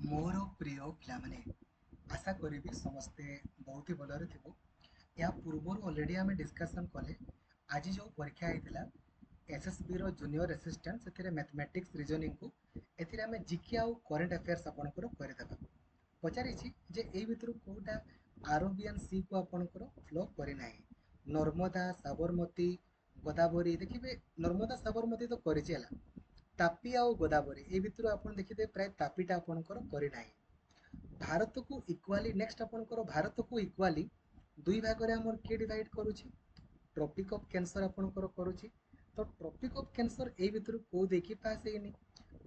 मोर प्रिय पिलामाने आशा करी समस्ते बहुत ही भलरे थिबो। या पूर्वर ऑलरेडी आम डिस्कसन कले आज जो परीक्षा होता एसएसबी रो जूनियर असिस्टेंट से मैथमेटिक्स रीजनिंग को एथिरे आम जीके आउ करेंट अफेयर्स आपनकर करदेबा पचारि जे ए भितर कोटा आरबियन सी को आपनकर फ्लो करे नाही नर्मदा साबरमती गोदावरी देखिए नर्मदा साबरमती तो करिछि हला तापी आउ गोदावरी ए भितर आपन देखिथे प्राय तापीटा आपनकर करे नाही भारत को इक्वाली नेक्स्ट आपनकर भारत को इक्वाली दुई भाग रे हमर के डिवाइड करूछि ट्रॉपिक ऑफ कैंसर आपनकर करूछि तो ट्रॉपिक ऑफ कैंसर ए भितर को देखि पास हेनी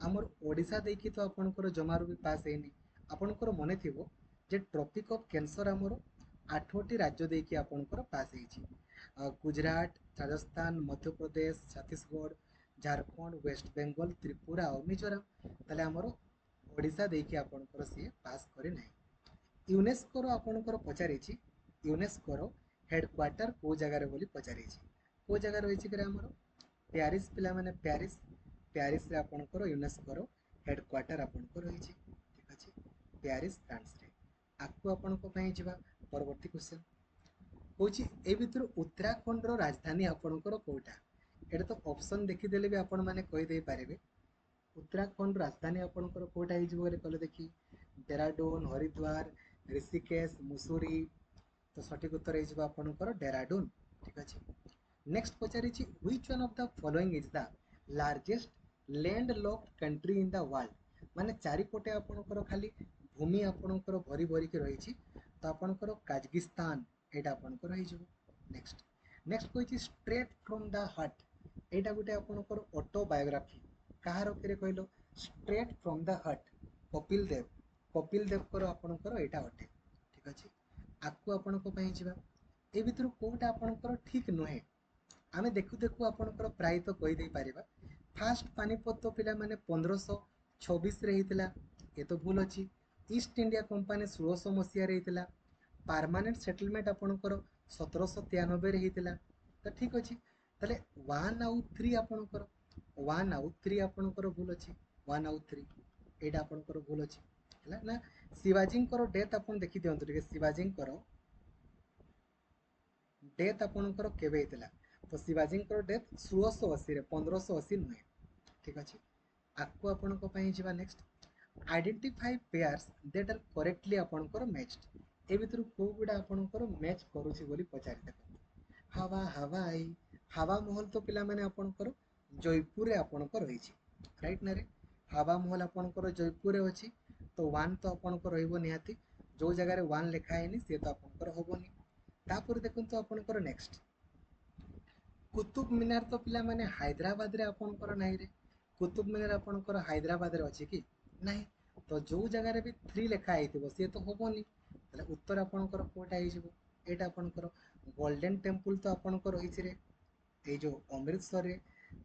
हमर ओडिसा देखि तो आपनकर जमारू भी पास हेनी आपनकर मने थिबो जे ट्रॉपिक ऑफ कैंसर हमर 8टी राज्य देखि आपनकर पास हेछि गुजरात राजस्थान मध्य प्रदेश छत्तीसगढ़ झारखंड वेस्ट बेंगल त्रिपुरा और मिजोराम ताले हमर ओडिसा देखि आपनकर सी पास करे नाही यूनेस्को रो आपनकर पचारिछि यूनेस्को रो हेडक्वार्टर को जगह रे बोली पचारिछि को जगह रहिछि करे हमर पेरिस पिला माने पेरिस पेरिस रे आपनकर यूनेस्को रो हेडक्वार्टर आपनकर रहिछि ठीक अछि पेरिस फ्रांस रे आकु आपनको पई जिबा परवर्ती क्वेश्चन होछि ए भितर उत्तराखंड रो राजधानी आपनकर कोटा एटा तो ऑप्शन देखि देले भी आपन माने कहि दे पारिबे उत्तराखंड राजधानी आपनकर कोटा हे जिवो रे कहले देखि डेराडून हरिद्वार ऋषिकेश मुसुरी तो सठिक उत्तर हे जिवो आपनकर डेराडून ठीक अछि नेक्स्ट पचारिछि which one of the following is the largest land locked country in the world माने चारिपटे आपनकर खाली भूमि आपनकर भरी भरी के रहिछि तो आपनकर काजगिस्तान एटा आपनकर हे जिवो नेक्स्ट नेक्स्ट कहिछि स्ट्रेट फ्रॉम द हार्ट एटा गुटे आपनकर ऑटोबायोग्राफी कहार केरे कहलो straight from the heart Kapil Dev कर आपनकर एटा अटे ठीक अछि आकु आपनको पई जिबा ए भितर कोटा आपनकर ठीक नहे आमे देखु देखु आपनकर प्राय तो कहि दे पारिबा फास्ट पानीपत तो पिला माने 1526 रे हितला ए तो भूल अछि ईस्ट इंडिया कंपनी 1600 मसिया रे हितला परमानेंट सेटलमेंट आपनकर 1793 रे हितला तो ठीक अछि तले 1 आउ 3 आपनकर 1 आउ 3 आपनकर भूल अछि 1 आउ 3 एटा आपनकर भूल अछि हला ना शिवाजी कर डेथ आपन देखि दियंतु टिके शिवाजी कर डेथ आपनकर केबे हितला तो शिवाजी कर डेथ 1680 रे 1580 नुहे ठीक अछि आकु आपनको पई जिबा next identify pairs that are correctly आपनकर मैच्ड ए भितर को गुडा आपनकर मैच करूछि बोली पचारि देखो हवा हवाई हवा महल तो पिला माने आपनकर जयपुर रे आपनकर रहिछि राइट ना रे हवा महल आपनकर जयपुर रे अछि तो 1 तो आपनकर रहइबो निहाती जो जगह रे 1 लिखा हैनी से तो आपनकर होबोनी तापर देखंतु आपनकर नेक्स्ट कुतुब मीनार तो पिला माने हैदराबाद रे आपनकर नाही रे कुतुब मीनार आपनकर हैदराबाद रे अछि कि नाही तो जो जगह रे भी 3 लिखा आइथिबो से तो होबोनी तले उत्तर आपनकर कोटा हे जिवो एटा आपनकर गोल्डन टेंपल तो आपनकर रहिछि रे ए जो अमृतसर रे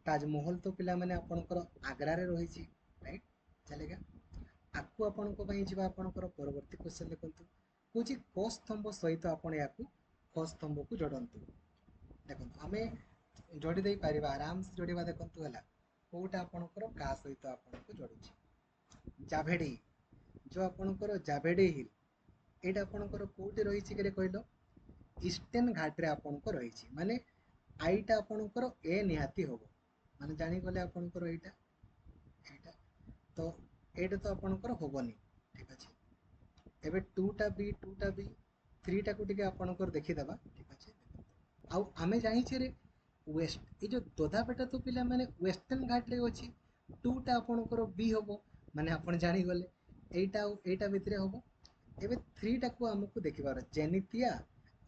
ताजमहल तो पिला माने आपनकर आगरा रे रहिछि राइट चलेगा आकु आपनको पई जिबा आपनकर परवर्ती क्वेश्चन देखंतु कोछि क स्तंभ सहित आपण याकू क स्तंभ को जोडंतु देखंतु हमें जोड़ी दे पारिबा आराम से जोड़ीबा देखंतु हला कोटा आपनकर का सहित आपनको जोडुछि जाभेडी जो आपनकर जाभेडी हिल एटा आपनकर कोठी रहिछि केरे कहलो ईस्टर्न घाट रे आपनकर रहिछि माने आईटा आपनकर ए निहाती होबो माने जानि गले आपनकर एटा एटा तो एटा तो आपनकर होबोनी ठीक अछि एबे 2 टा बी 3 टा को टिके आपनकर देखि देबा ठीक अछि आउ आमे जानि छे रे वेस्ट ए जो दोधा बेटा तो पिला माने वेस्टर्न घाट रे अछि 2 टा आपनकर बी होबो माने आपण जानि गले एटा भितरे होबो एबे 3 टा को हमकु देखिबार जेनितिया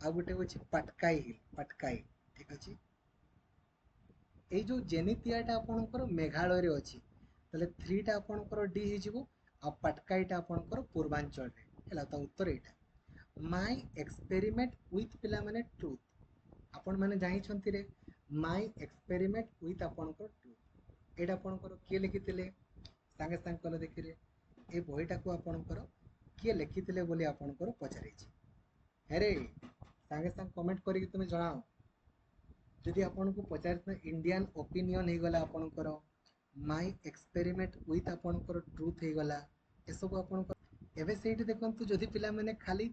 आ गुटे अछि पटकाई हिल पटकाई ठीक अछि ए जो जेनितियाटा आपनकर मेघालय रे अछि तले 3 टा आपनकर डी हे जिवो आ पटकाईटा आपनकर पूर्वांचल रे हला त उत्तर एटा माय एक्सपेरिमेंट विथ पिला माने ट्रुथ आपण माने जानि छंती रे माय एक्सपेरिमेंट विथ आपनकर ट्रुथ एटा आपनकर के लिखितिले संगे संग कले देखिरे ए बहिटा को आपनकर के लिखितिले बोली आपनकर पचारै छी अरे संगे संग कमेंट करिक तुमे जणाओ जदि आपनको पचार इंडियन ओपिनियन हो गला आपनकर माय एक्सपेरिमेंट विथ आपनकर ट्रुथ हो गला एसबू आप एवं से देखते जदि पिला माने खाली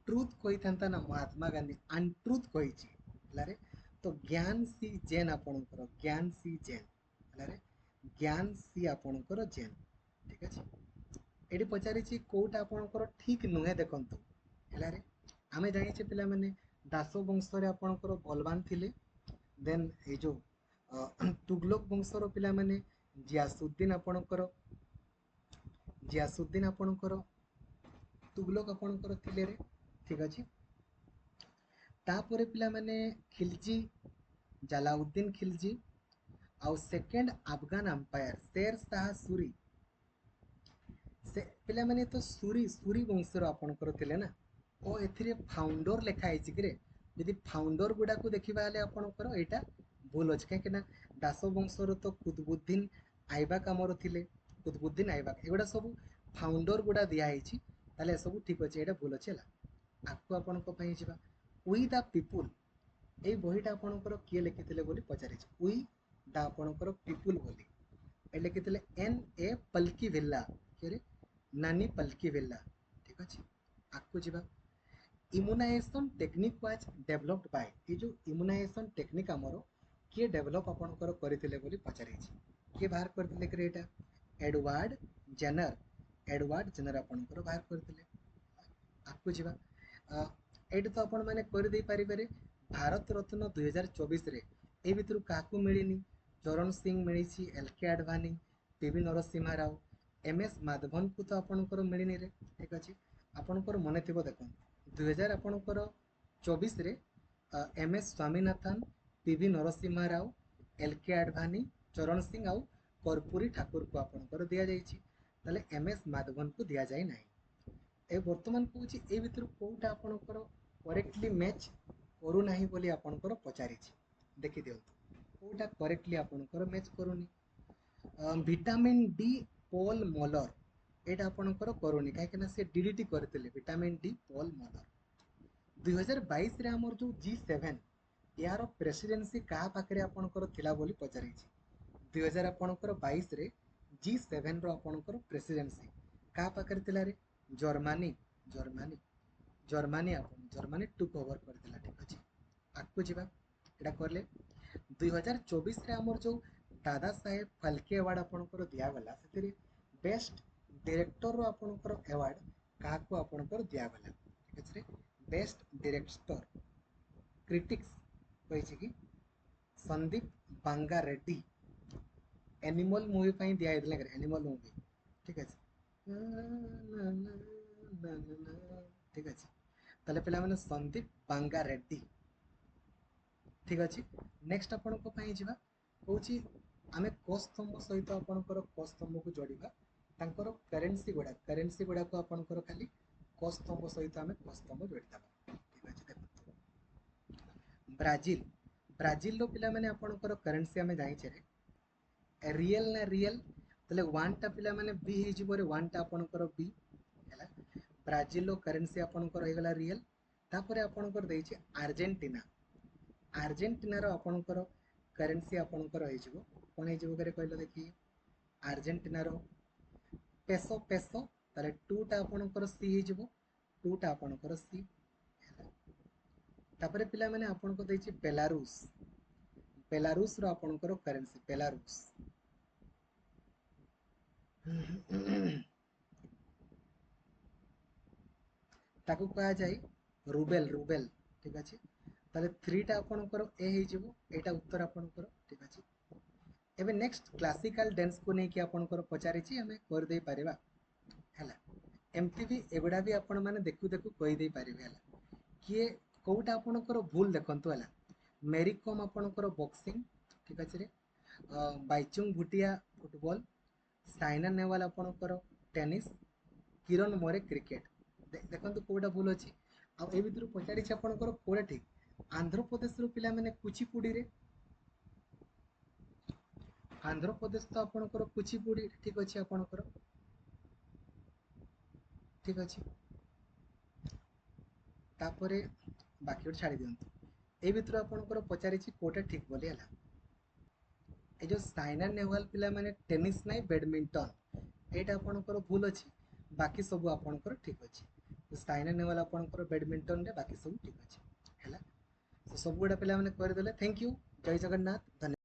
ट्रुथ कही था ना महात्मा गांधी अनट्रुथ कही तो ज्ञान सी जेन आपणकर ज्ञान सी जेन ज्ञान सी आपणकर जेन ठीक अच्छे ये पचारि कौटा आपणकर ठीक नुहे देखु है आम जाचे पिला माने दास वंश आपणकर बलवान थिले देन ये जो तुगलक वंशर पिला माने जियासुद्दीन आपणकर तुगलक आपणकर थिले रे ठीक अच्छे तापर पिला माने खिलजी जलाउद्दीन खिलजी आउ सेकेंड अफगान अंपायर शेर शाह सूरी से पिला माने तो सूरी सूरी वंशर आपणकर थिले ना ओ एथिरे फाउंडर लिखाई कि यदि फाउंडर गुड़ा को देखा आपणकर यहाँ भूल अच्छे कहीं दास वंशर तो कुतुबुद्दीन आइबाक आमर थिले कुतुबुद्दीन आइबाक एगुड़ा सब फाउंडर गुड़ा दिखाई ताले सब ठीक अच्छे यहाँ भूल अच्छे आपको आपण जा वी द पीपुल ये बहीटा आपणकर किए लिखी बोली पचारि वी द आपणकर पीपुल बोली ये लिखी एन ए पल्की विल्ला किए नानी पल्की विल्ला ठीक अच्छे आपको जा immunization technique was developed by ये जो इम्यूनाइजेशन टेक्निक आमर किए डेवलप आपणकर करते बोली पचारि किए बाहर करते कि यहाँ एडवार्ड जेनर आपणकर बाहर करते आपको जा ये तो आपण मैंने करदे पारे भारत रत्न 2024 ए भितर क्या मिलनी चरण सिंह मिली एल के आडवाणी पीवी नरसिम्हा राव एम एस माधवन को तो आपणकर मिलनी रे ठीक अच्छे आपणकर मन थी देखो 2024 एम एस स्वामीनाथन पीवी नरसिम्हा राव एल के आडवाणी चरण सिंह आउ कर्पूरी ठाकुर को आपणकर दि जाए एम एस माधवन को दि जाए ना ए वर्तमान कौच ए भितर कौटा आपणकर करेक्टली मैच करूना बोली आपणकर पचारि देखी दिंतु कौटा करेक्टली आपणकर मैच करूनी विटामिन डी पॉल मॉलर एटा आपणकर करूनी कहीं से डीडीटी करते विटामिन डी पॉल मॉलर 2022 रे हमर जो G7 यार प्रेसिडेंसी क्या पाखे आपणकर थिला बोली पचारि 2022 रे G7 रो आपणकर प्रेसिडेंसी क्या पाखे थिला रे Germany Germany Germany Germany took over करथिला ठीक अच्छे आपको जा यहाँ कले 2024 रे हमर जो दादा साहेब फाल्के अवार्ड आपणकर दिगला से बेस्ट डायरेक्टर रो आपणकर अवार्ड क्या आपणकर दिगला ठीक अच्छे बेस्ट डायरेक्टर क्रिटिक्स कही कि संदीप बांगा रेड्डी एनिमल मूवी पर दिखाई एनिमल मूवी ठीक अच्छे ठीक अच्छे ताले पिला माने संदीप बांगा रेड्डी ठीक अच्छे नेक्स्ट आपण को पई जिबा कहूची आमे कोस्तंभ सहित आपणकर कोस्तंभ को जोड़िबा तांकर करेंसी गुडा को आपणकर खाली कोस्तंभ सहित आमे कोस्तंभ जोड़ी दबा ठीक अच्छे देखो ब्राजील ब्राजील रो पिला माने आपणकर करेंसी आमे जाई छे रियल ना रियल तले वन टा पिला माने बी हे जिवो रे वन टा आपणकर बी हैला ब्राजील रो करेंसी आपणकर हे गला रियल तापरे आपणकर देई छे अर्जेंटीना अर्जेंटीना रो आपणकर करेंसी आपणकर हे जिवो कोन हे जिवो करे कहलो देखि अर्जेंटीना रो पेसो पेसो तले 2 टा आपणकर सी हे जिवो 2 टा आपणकर सी तापरे पिला माने आपणको देई छे बेलारूस बेलारूस रो आपणकर करेंसी बेलारूस ताकू कहा जाए रूबेल रूबेल ठीक अच्छे ताले 3 टा आपणकर ए हे जिवो एटा उत्तर आपणकर ठीक अच्छे एबे नेक्स्ट क्लासिकल डांस को नहीं कि आपणकर पचारि छि हमें कर दे परिबा हैला एमती भी एगुडा भी आपण माने देखु देखु कहि दे परिबे हैला किए कोउटा आपणकर भूल देखंतु हैला मेरी कॉम आपणकर बॉक्सिंग ठीक अच्छे रे बाइचुंग भुटिया फुटबॉल साइना नेहवाल आपणकर टेनिस किरण मोरे क्रिकेट देखंतु कोउटा भूल अछि आ ए भितर पचारि छि आपणकर कोडा ठीक आंध्र प्रदेश रो पिला माने कुचिपुडी रे आंध्र प्रदेश तो आपणकर कुचिपुडी ठीक अछि आपणकर ठीक अछि तापरे बाकी छाड़ी दियंतु ए भितर आपणकर पचारि छि कोटा ठीक बोली हला ए जो साइना नेहवाल पिला माने टेनिस नै बैडमिंटन एटा आपणकर भूल अछि बाकी सब आपणकर ठीक अच्छे साइन नेवाला आपणकर बैडमिंटन रे बाकी सब ठीक अच्छे है। तो सब गुड़ा पे करदेले। Thank you. जय जगन्नाथ। धन्यवाद।